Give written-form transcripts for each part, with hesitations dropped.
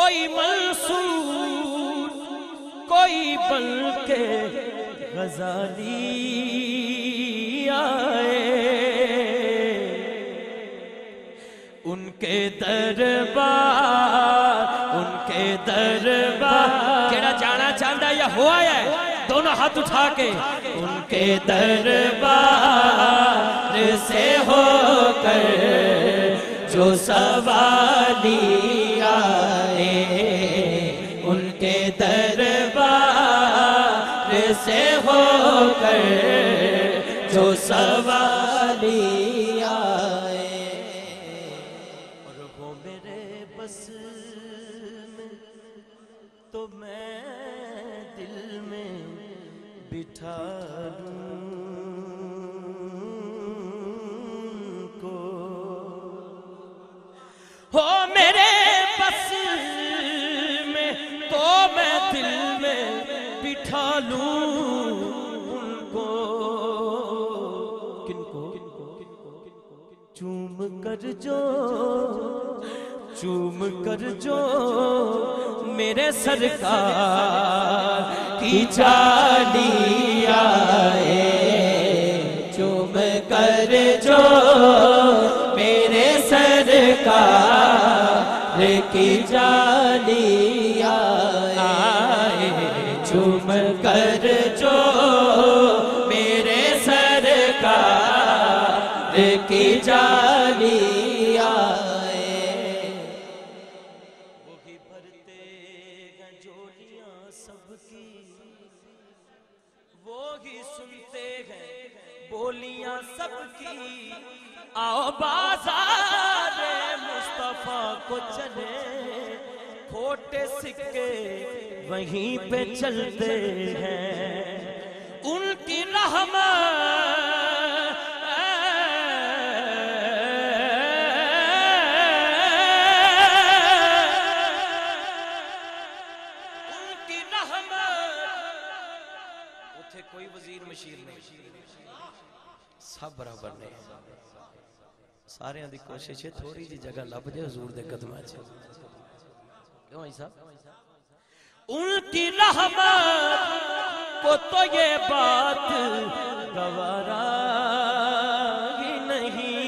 कोई मंसूर कोई बल्कि गजाली आए, उनके दरबार जेड़ा जाना चाहता या हो आया है, दोनों हाथ उठा के उनके दरबार से होकर जो सवाली आए, उनके दरबार से होकर जो सवाली आए। और वो मेरे बस में तो मैं दिल में बिठा लूं को, हो मेरे बस में तो मैं दिल में बिठा लूं उनको। किनको? चूम कर जो मेरे सरकार की चाली आए, चूम कर जो मेरे सरकार की चाली आए, चूम कर जो मेरे सरकार की चाली आए। वही भरते हैं झोलियां सबकी, वो ही सुनते हैं बोलियां सबकी। आओ बाजार मुस्तफा को चले, खोटे सिक्के वहीं पे चलते हैं। उनकी रहमत उथे कोई वजीर मशीर नहीं, सब बराबर नहीं। सारे दी कोशिश है थोड़ी जी जगह लभ जाए हुजूर दे कदमां च। क्यों भाई साहब? उनकी रहमत को तो ये बात गवारा ही नहीं।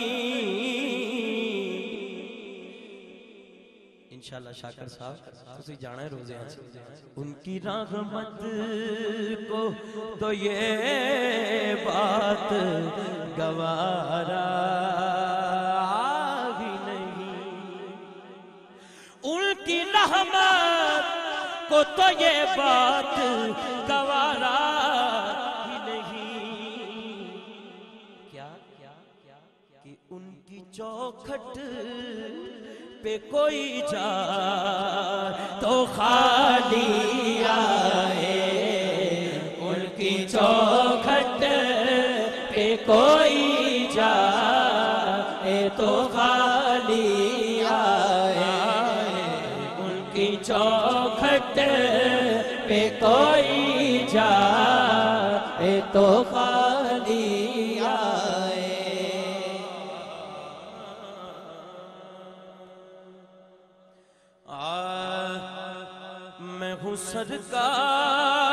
इंशाअल्लाह शाकर साहब तुसी जाना है रोजे आज। उनकी रहमत को तो ये बात गवारा ही नहीं। उनकी रहमत को तो ये बात गवारा ही नहीं। क्या कि उनकी चौखट पे कोई जा तो खाली आए, उनकी चौखट पे कोई जा तो खाली आए, उनकी चौखट पे कोई जा तो खाली आए। मैं हूँ सरकार